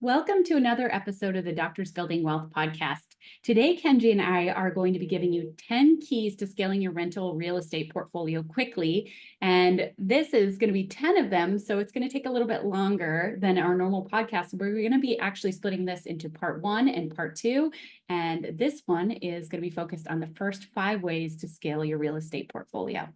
Welcome to another episode of the Doctors Building Wealth podcast. Today, Kenji and I are going to be giving you 10 keys to scaling your rental real estate portfolio quickly. And this is going to be 10 of them, so it's going to take a little bit longer than our normal podcast. We're going to be actually splitting this into part 1 and part 2. And this one is going to be focused on the first 5 ways to scale your real estate portfolio.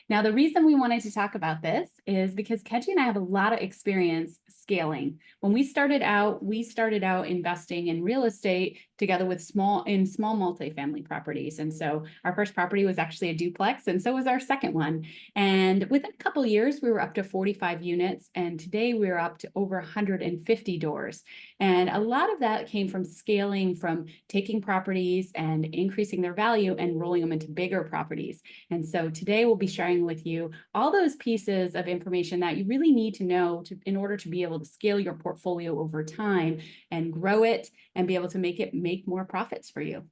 Now, the reason we wanted to talk about this is because Kenji and I have a lot of experience scaling. When we started out investing in real estate together with small multifamily properties. And so our first property was actually a duplex, and so was our second one. And within a couple of years, we were up to 45 units, and today we're up to over 150 doors. And a lot of that came from scaling, from taking properties and increasing their value and rolling them into bigger properties. And so today we'll be sharing with you all those pieces of information that you really need to know in order to be able to scale your portfolio over time and grow it and be able to make more profits for you.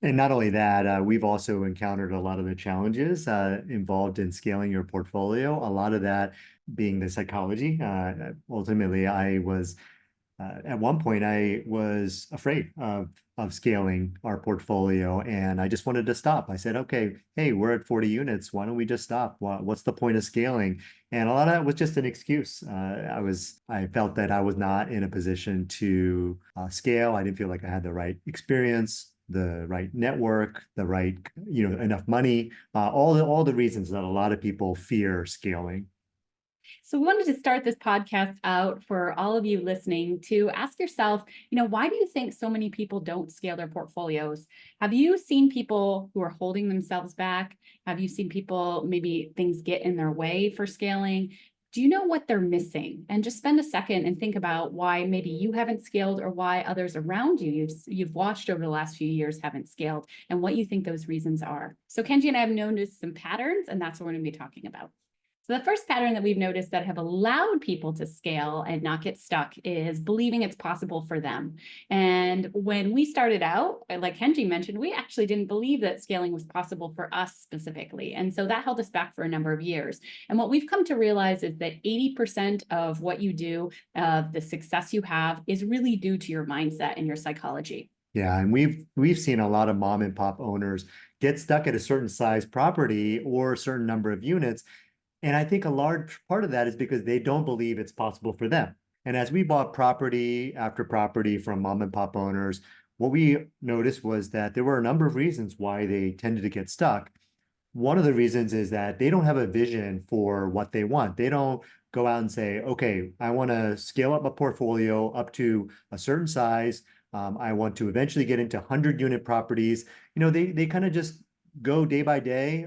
And not only that, we've also encountered a lot of the challenges involved in scaling your portfolio, a lot of that being the psychology. Ultimately, at one point, I was afraid of scaling our portfolio, and I just wanted to stop. I said, okay, hey, we're at 40 units. Why don't we just stop? What's the point of scaling? And a lot of that was just an excuse. I felt that I was not in a position to scale. I didn't feel like I had the right experience, the right network, the right, enough money, all the reasons that a lot of people fear scaling. So we wanted to start this podcast out for all of you listening to ask yourself, why do you think so many people don't scale their portfolios? Have you seen people who are holding themselves back? Have you seen people, maybe things get in their way for scaling? Do you know what they're missing? And just spend a second and think about why maybe you haven't scaled, or why others around you've watched over the last few years haven't scaled, and what you think those reasons are. So Kenji and I have noticed some patterns, and that's what we're going to be talking about. So the first pattern that we've noticed that have allowed people to scale and not get stuck is believing it's possible for them. And when we started out, like Kenji mentioned, we actually didn't believe that scaling was possible for us specifically. And so that held us back for a number of years. And what we've come to realize is that 80% of what you do, the success you have, is really due to your mindset and your psychology. Yeah, and we've seen a lot of mom and pop owners get stuck at a certain size property or a certain number of units. And I think a large part of that is because they don't believe it's possible for them. And as we bought property after property from mom and pop owners, what we noticed was that there were a number of reasons why they tended to get stuck. One of the reasons is that they don't have a vision for what they want. They don't go out and say, okay, I want to scale up a portfolio up to a certain size. I want to eventually get into 100-unit properties. They kind of just go day by day.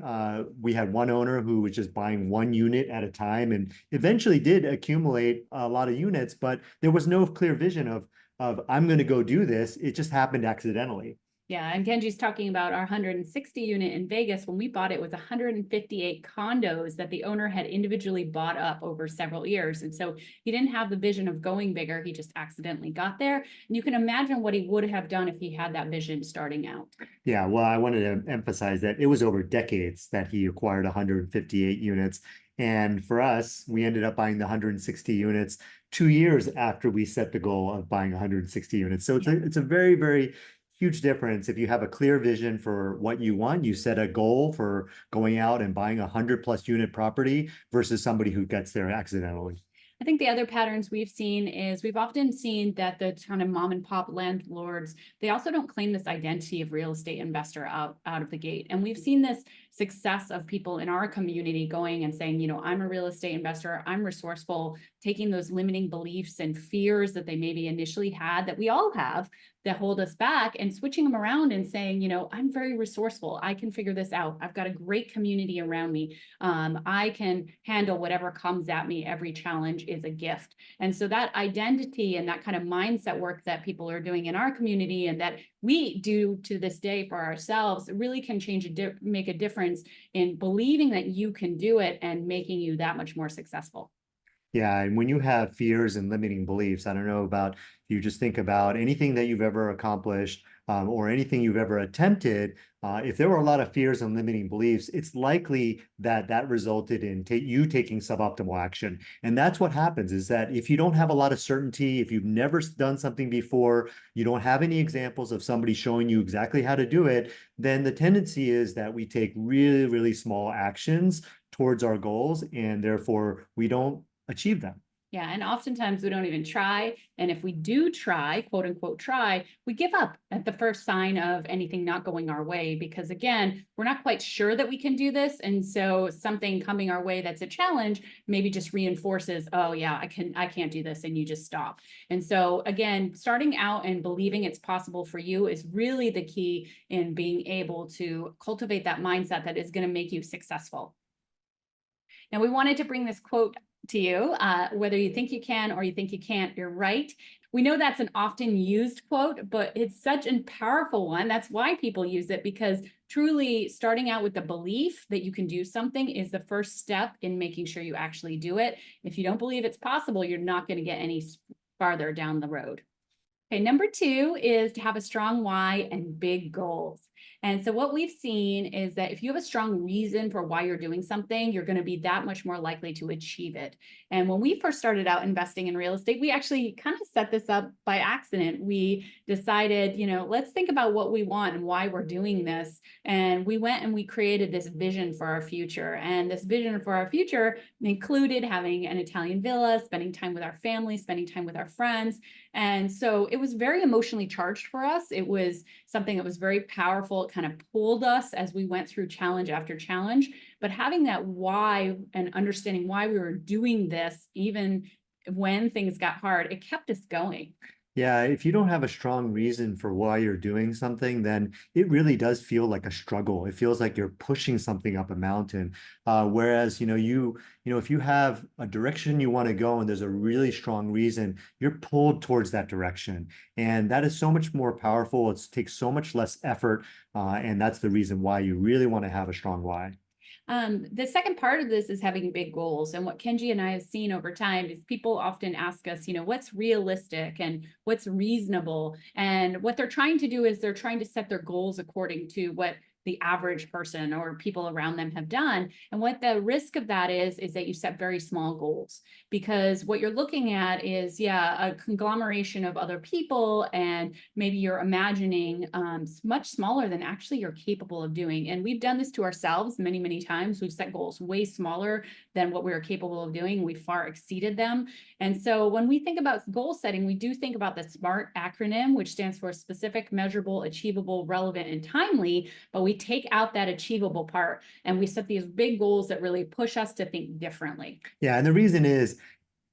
We had one owner who was just buying 1 unit at a time and eventually did accumulate a lot of units, but there was no clear vision of I'm going to go do this. It just happened accidentally. Yeah, and Kenji's talking about our 160 unit in Vegas. When we bought it, was 158 condos that the owner had individually bought up over several years. And so he didn't have the vision of going bigger. He just accidentally got there. And you can imagine what he would have done if he had that vision starting out. Yeah, well, I wanted to emphasize that it was over decades that he acquired 158 units. And for us, we ended up buying the 160 units 2 years after we set the goal of buying 160 units. So it's a very, very huge difference. If you have a clear vision for what you want, you set a goal for going out and buying 100+ unit property versus somebody who gets there accidentally. I think the other patterns we've seen is we've often seen that the kind of mom and pop landlords, they also don't claim this identity of real estate investor out of the gate. And we've seen this success of people in our community going and saying, I'm a real estate investor, I'm resourceful, taking those limiting beliefs and fears that they maybe initially had, that we all have, that hold us back, and switching them around and saying, I'm very resourceful. I can figure this out. I've got a great community around me. I can handle whatever comes at me. Every challenge is a gift. And so that identity and that kind of mindset work that people are doing in our community and that we do to this day for ourselves really can make a difference in believing that you can do it and making you that much more successful. Yeah, and when you have fears and limiting beliefs, I don't know about you just think about anything that you've ever accomplished or anything you've ever attempted. If there were a lot of fears and limiting beliefs, it's likely that that resulted in you taking suboptimal action. And that's what happens, is that if you don't have a lot of certainty, if you've never done something before, you don't have any examples of somebody showing you exactly how to do it, then the tendency is that we take really, really small actions towards our goals, and therefore we don't achieve them. Yeah, and oftentimes we don't even try. And if we do try, quote unquote, try, we give up at the first sign of anything not going our way, because again, we're not quite sure that we can do this. And so something coming our way that's a challenge maybe just reinforces, oh yeah, I can't do this, and you just stop. And so again, starting out and believing it's possible for you is really the key in being able to cultivate that mindset that is going to make you successful. Now, we wanted to bring this quote to you, whether you think you can or you think you can't, you're right. We know that's an often used quote, but it's such a powerful one. That's why people use it, because truly starting out with the belief that you can do something is the first step in making sure you actually do it. If you don't believe it's possible, you're not going to get any farther down the road. Okay, number 2 is to have a strong why and big goals. And so what we've seen is that if you have a strong reason for why you're doing something, you're going to be that much more likely to achieve it. And when we first started out investing in real estate, we actually kind of set this up by accident. We decided, let's think about what we want and why we're doing this. And we went and we created this vision for our future. And this vision for our future included having an Italian villa, spending time with our family, spending time with our friends. And so it was very emotionally charged for us. It was something that was very powerful. It kind of pulled us as we went through challenge after challenge. But having that why and understanding why we were doing this, even when things got hard, it kept us going. Yeah, if you don't have a strong reason for why you're doing something, then it really does feel like a struggle. It feels like you're pushing something up a mountain. Whereas, if you have a direction you want to go and there's a really strong reason, you're pulled towards that direction. And that is so much more powerful. It takes so much less effort. And that's the reason why you really want to have a strong why. The second part of this is having big goals. And what Kenji and I have seen over time is people often ask us, what's realistic and what's reasonable? And what they're trying to do is they're trying to set their goals according to what the average person or people around them have done. And what the risk of that is that you set very small goals, because what you're looking at is, a conglomeration of other people, and maybe you're imagining much smaller than actually you're capable of doing. And we've done this to ourselves many, many times. We've set goals way smaller than what we were capable of doing. We far exceeded them. And so when we think about goal setting, we do think about the SMART acronym, which stands for specific, measurable, achievable, relevant, and timely. But we take out that achievable part and we set these big goals that really push us to think differently. Yeah, and the reason is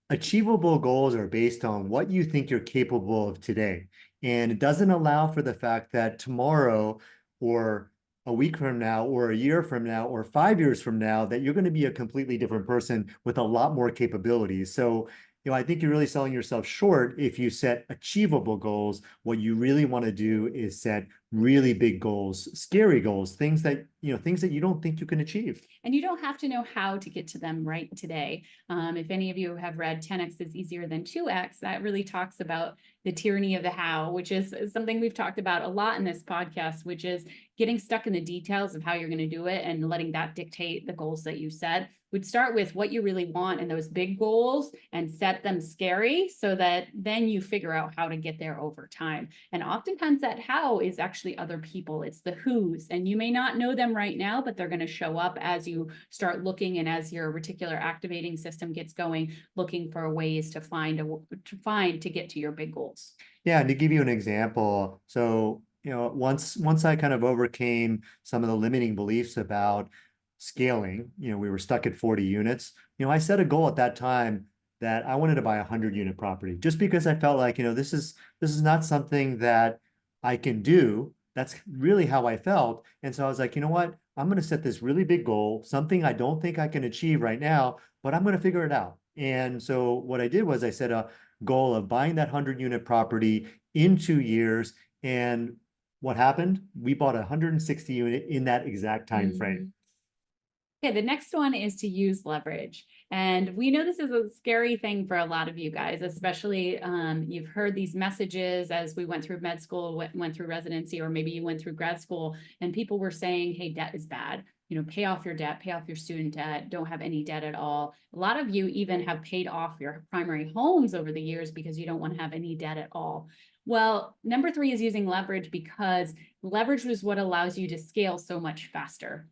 achievable goals are based on what you think you're capable of today. And it doesn't allow for the fact that tomorrow or a week from now or a year from now or 5 years from now, that you're going to be a completely different person with a lot more capabilities. So, I think you're really selling yourself short if you set achievable goals. What you really want to do is set really big goals, scary goals, things that you don't think you can achieve. And you don't have to know how to get to them right today. If any of you have read 10x is easier than 2x, that really talks about the tyranny of the how, which is something we've talked about a lot in this podcast, which is getting stuck in the details of how you're going to do it and letting that dictate the goals that you set. We'd start with what you really want and those big goals and set them scary, so that then you figure out how to get there over time. And oftentimes that how is actually other people. It's the who's, and you may not know them right now, but they're going to show up as you start looking, and as your reticular activating system gets going, looking for ways to to get to your big goals. Yeah, and to give you an example, so once I kind of overcame some of the limiting beliefs about scaling, we were stuck at 40 units. I set a goal at that time that I wanted to buy a 100-unit property, just because I felt like, this is not something that I can do. That's really how I felt. And so I was like, you know what? I'm going to set this really big goal, something I don't think I can achieve right now, but I'm going to figure it out. And so what I did was I set a goal of buying that 100-unit property in 2 years. And what happened? We bought a 160 unit in that exact time frame. Okay, the next one is to use leverage. And we know this is a scary thing for a lot of you guys, especially you've heard these messages as we went through med school, went through residency, or maybe you went through grad school, and people were saying, hey, debt is bad. Pay off your debt, pay off your student debt, don't have any debt at all. A lot of you even have paid off your primary homes over the years because you don't want to have any debt at all. Well, number 3 is using leverage, because leverage is what allows you to scale so much faster.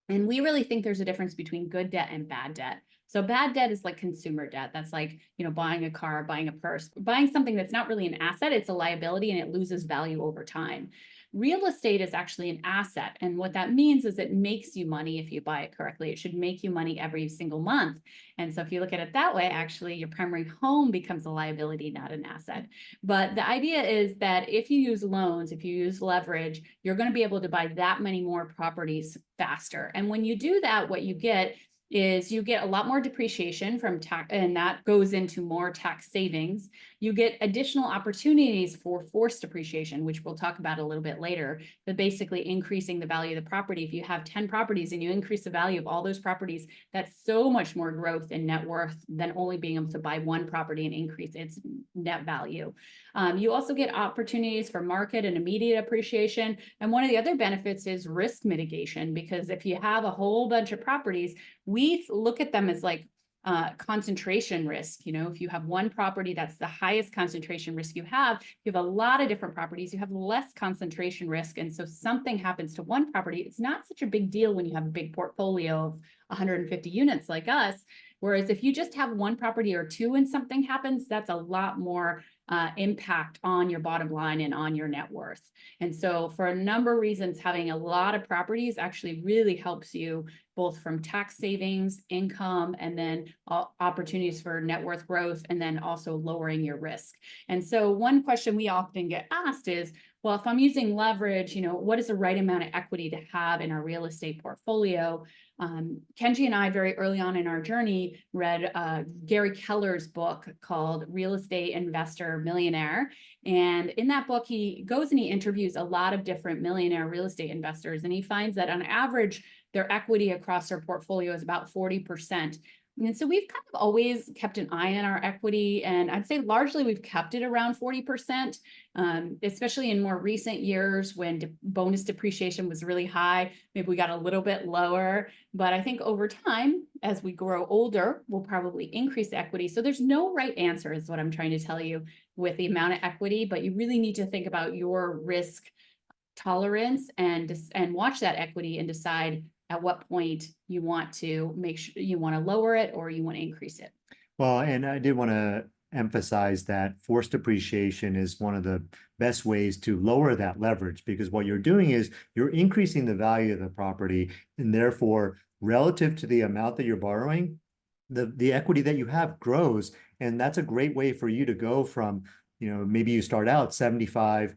And we really think there's a difference between good debt and bad debt. So bad debt is like consumer debt. That's like, buying a car, buying a purse, buying something that's not really an asset. It's a liability and it loses value over time. Real estate is actually an asset. And what that means is it makes you money if you buy it correctly. It should make you money every single month. And so if you look at it that way, actually your primary home becomes a liability, not an asset. But the idea is that if you use loans, if you use leverage, you're going to be able to buy that many more properties faster. And when you do that, what you get is you get a lot more depreciation from tax, and that goes into more tax savings. You get additional opportunities for forced depreciation, which we'll talk about a little bit later, but basically increasing the value of the property. If you have 10 properties and you increase the value of all those properties, that's so much more growth in net worth than only being able to buy one property and increase its net value. You also get opportunities for market and immediate appreciation. And one of the other benefits is risk mitigation, because if you have a whole bunch of properties, we look at them as like concentration risk. If you have one property, that's the highest concentration risk you have. If you have a lot of different properties, you have less concentration risk. And so something happens to one property, it's not such a big deal when you have a big portfolio of 150 units like us. Whereas if you just have one property or two and something happens, that's a lot more impact on your bottom line and on your net worth. And so for a number of reasons, having a lot of properties actually really helps you both from tax savings, income, and then opportunities for net worth growth, and then also lowering your risk. And so one question we often get asked is, well, if I'm using leverage, what is the right amount of equity to have in our real estate portfolio? Kenji and I, very early on in our journey, read Gary Keller's book called Real Estate Investor Millionaire. And in that book, he goes and he interviews a lot of different millionaire real estate investors. And he finds that on average, their equity across their portfolio is about 40%. And so we've kind of always kept an eye on our equity. And I'd say largely we've kept it around 40%, especially in more recent years when bonus depreciation was really high. Maybe we got a little bit lower. But I think over time, as we grow older, we'll probably increase equity. So there's no right answer is what I'm trying to tell you with the amount of equity. But you really need to think about your risk tolerance and watch that equity and decide at what point you want to make sure you want to lower it or you want to increase it. Well, and I did want to emphasize that forced depreciation is one of the best ways to lower that leverage, because what you're doing is you're increasing the value of the property, and therefore relative to the amount that you're borrowing, the equity that you have grows. And that's a great way for you to go from, maybe you start out 75%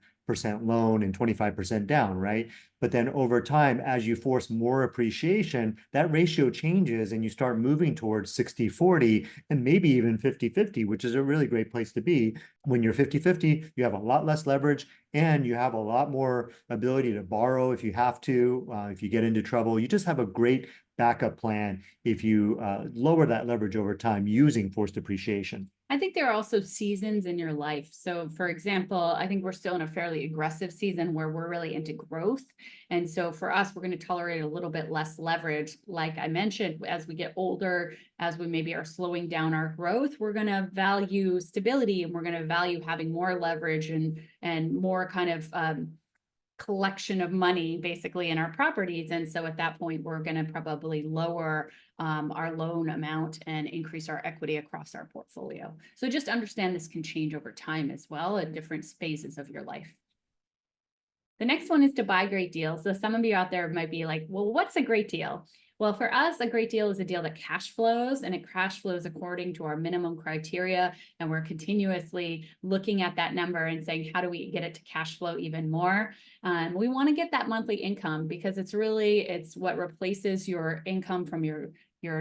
loan and 25% down, right? But then over time, as you force more appreciation, that ratio changes and you start moving towards 60-40 and maybe even 50-50, which is a really great place to be. When you're 50-50, you have a lot less leverage and you have a lot more ability to borrow if you have to, if you get into trouble. You just have a great backup plan if you lower that leverage over time using forced depreciation. I think there are also seasons in your life. So for example, I think we're still in a fairly aggressive season where we're really into growth. And so for us, we're going to tolerate a little bit less leverage. Like I mentioned, as we get older, as we maybe are slowing down our growth, we're going to value stability and we're going to value having more leverage and more kind of collection of money basically in our properties. And so at that point, we're going to probably lower our loan amount and increase our equity across our portfolio. So just understand this can change over time as well at different phases of your life. The next one is to buy great deals. So some of you out there might be like, well, what's a great deal? Well, for us, a great deal is a deal that cash flows, and it cash flows according to our minimum criteria. And we're continuously looking at that number and saying, how do we get it to cash flow even more? We want to get that monthly income because it's what replaces your income from your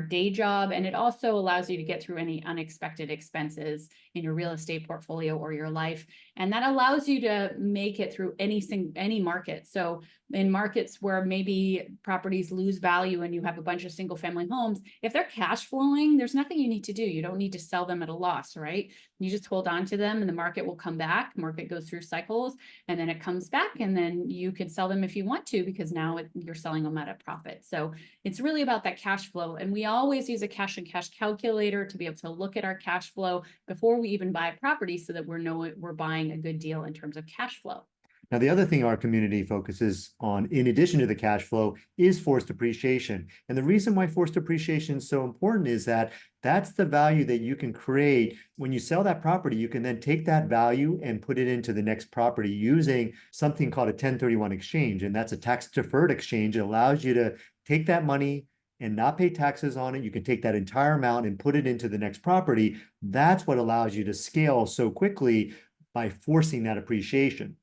day job. And it also allows you to get through any unexpected expenses in your real estate portfolio or your life. And that allows you to make it through any market. So in markets where maybe properties lose value and you have a bunch of single family homes, if they're cash flowing, there's nothing you need to do. You don't need to sell them at a loss, right? You just hold on to them and the market will come back. Market goes through cycles and then it comes back, and then you can sell them if you want to, because now you're selling them at a profit. So it's really about that cash flow. And we always use a cash and cash calculator to be able to look at our cash flow before we even buy a property, so that we're buying a good deal in terms of cash flow. Now, the other thing our community focuses on, in addition to the cash flow, is forced appreciation. And the reason why forced appreciation is so important is that that's the value that you can create. When you sell that property, you can then take that value and put it into the next property using something called a 1031 exchange. And that's a tax deferred exchange. It allows you to take that money and not pay taxes on it. You can take that entire amount and put it into the next property. That's what allows you to scale so quickly, by forcing that appreciation.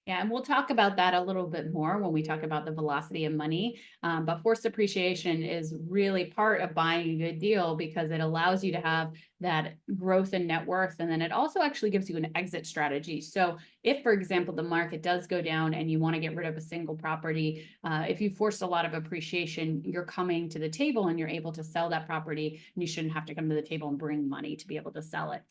Yeah, and we'll talk about that a little bit more when we talk about the velocity of money. But forced appreciation is really part of buying a good deal, because it allows you to have that growth in net worth. And then it also actually gives you an exit strategy. So if, for example, the market does go down and you want to get rid of a single property, if you forced a lot of appreciation, you're coming to the table and you're able to sell that property, and you shouldn't have to come to the table and bring money to be able to sell it.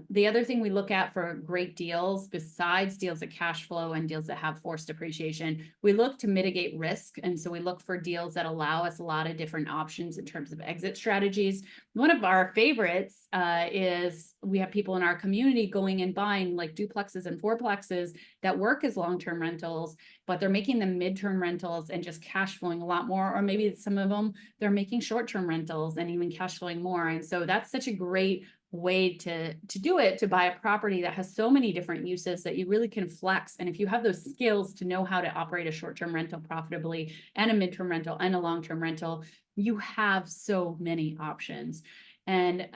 The other thing we look at for great deals, besides deals that cash flow and deals that have forced appreciation, we look to mitigate risk. And so we look for deals that allow us a lot of different options in terms of exit strategies. One of our favorites is we have people in our community going and buying like duplexes and fourplexes that work as long-term rentals, but they're making them midterm rentals and just cash flowing a lot more. Or maybe some of them, they're making short-term rentals and even cash flowing more. And so that's such a great way to do it, to buy a property that has so many different uses that you really can flex. And if you have those skills to know how to operate a short-term rental profitably, and a midterm rental and a long-term rental, you have so many options. And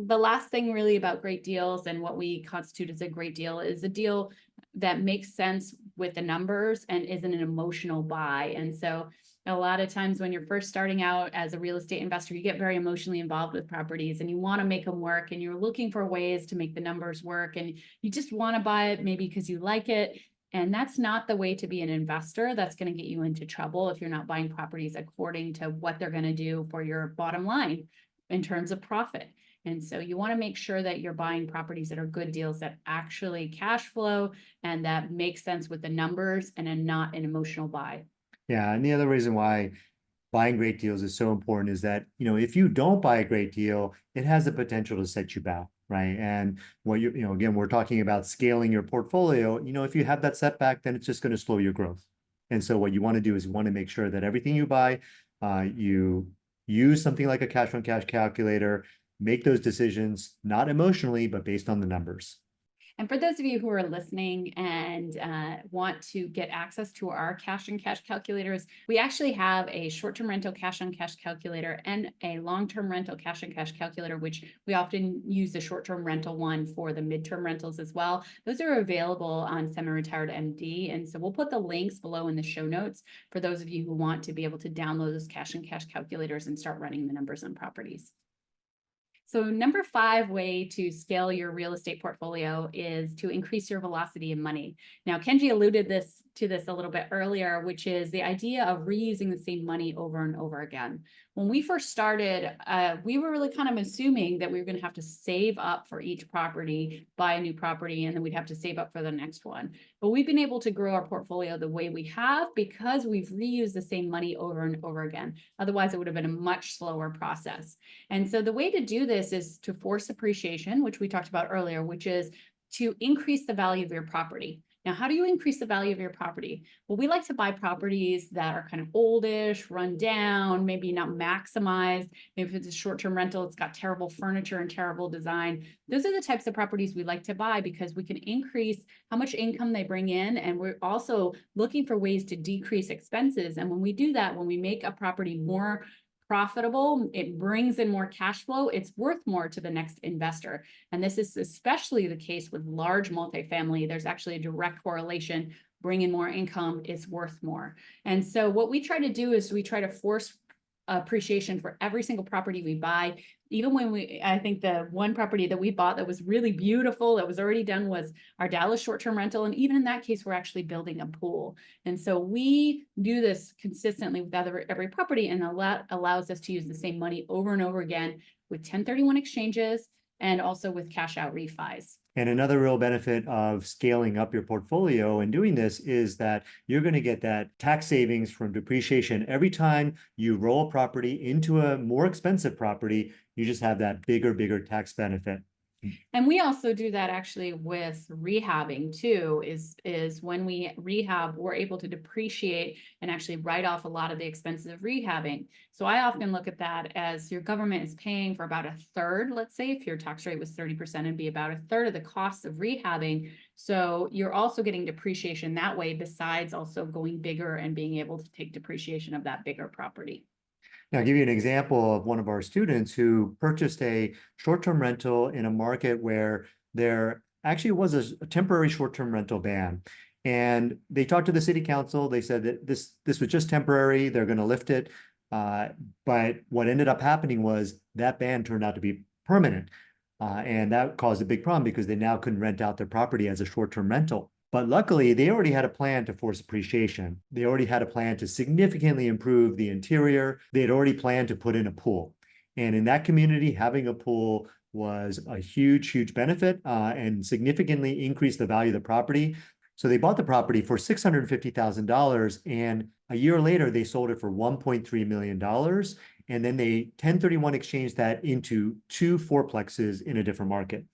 the last thing really about great deals and what we constitute as a great deal is a deal that makes sense with the numbers and isn't an emotional buy. And so a lot of times when you're first starting out as a real estate investor, you get very emotionally involved with properties and you want to make them work, and you're looking for ways to make the numbers work, and you just want to buy it maybe because you like it. And that's not the way to be an investor. That's going to get you into trouble if you're not buying properties according to what they're going to do for your bottom line in terms of profit. And so you want to make sure that you're buying properties that are good deals, that actually cash flow and that make sense with the numbers, and are not an emotional buy. Yeah, and the other reason why buying great deals is so important is that, if you don't buy a great deal, it has the potential to set you back, right? And what again, we're talking about scaling your portfolio. If you have that setback, then it's just going to slow your growth. And so what you want to do is you want to make sure that everything you buy, you use something like a cash on cash calculator, make those decisions, not emotionally, but based on the numbers. And for those of you who are listening and want to get access to our cash and cash calculators, we actually have a short-term rental cash on cash calculator and a long-term rental cash on cash calculator, which we often use the short-term rental one for the midterm rentals as well. Those are available on Semi-Retired MD. And so we'll put the links below in the show notes for those of you who want to be able to download those cash and cash calculators and start running the numbers on properties. So number 5 way to scale your real estate portfolio is to increase your velocity of money. Now, Kenji alluded to this a little bit earlier, which is the idea of reusing the same money over and over again. When we first started, we were really kind of assuming that we were going to have to save up for each property, buy a new property, and then we'd have to save up for the next one. But we've been able to grow our portfolio the way we have because we've reused the same money over and over again. Otherwise, it would have been a much slower process. And so the way to do this is to force appreciation, which we talked about earlier, which is to increase the value of your property. Now, how do you increase the value of your property? Well, we like to buy properties that are kind of oldish, run down, maybe not maximized. Maybe if it's a short-term rental, it's got terrible furniture and terrible design. Those are the types of properties we like to buy because we can increase how much income they bring in. And we're also looking for ways to decrease expenses. And when we do that, when we make a property more profitable, it brings in more cash flow, it's worth more to the next investor. And this is especially the case with large multifamily. There's actually a direct correlation. Bringing more income is worth more. And so what we try to do is we try to force appreciation for every single property we buy. Even when I think the one property that we bought that was really beautiful, that was already done, was our Dallas short-term rental. And even in that case, we're actually building a pool. And so we do this consistently with every property, and allows us to use the same money over and over again with 1031 exchanges and also with cash out refis. And another real benefit of scaling up your portfolio and doing this is that you're going to get that tax savings from depreciation. Every time you roll a property into a more expensive property, you just have that bigger tax benefit. And we also do that actually with rehabbing too, is when we rehab, we're able to depreciate and actually write off a lot of the expenses of rehabbing. So I often look at that as your government is paying for about a third, let's say if your tax rate was 30%, it'd be about a third of the cost of rehabbing. So you're also getting depreciation that way, besides also going bigger and being able to take depreciation of that bigger property. Now, I'll give you an example of one of our students who purchased a short-term rental in a market where there actually was a temporary short-term rental ban. And they talked to the city council. They said that this was just temporary. They're going to lift it. But what ended up happening was that ban turned out to be permanent. And that caused a big problem because they now couldn't rent out their property as a short-term rental. But luckily, they already had a plan to force appreciation. They already had a plan to significantly improve the interior. They had already planned to put in a pool. And in that community, having a pool was a huge benefit and significantly increased the value of the property. So they bought the property for $650,000, and a year later, they sold it for $1.3 million. And then they 1031 exchanged that into 2 fourplexes in a different market.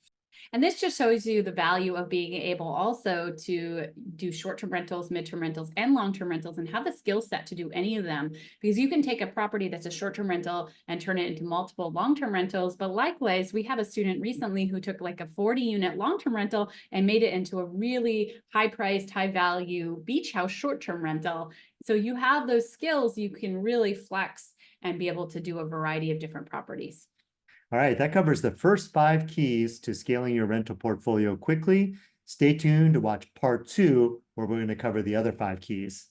And this just shows you the value of being able also to do short-term rentals, mid-term rentals, and long-term rentals, and have the skill set to do any of them. Because you can take a property that's a short-term rental and turn it into multiple long-term rentals. But likewise, we have a student recently who took like a 40-unit long-term rental and made it into a really high-priced, high-value beach house short-term rental. So you have those skills, you can really flex and be able to do a variety of different properties. All right, that covers the first 5 keys to scaling your rental portfolio quickly. Stay tuned to watch part 2, where we're going to cover the other 5 keys.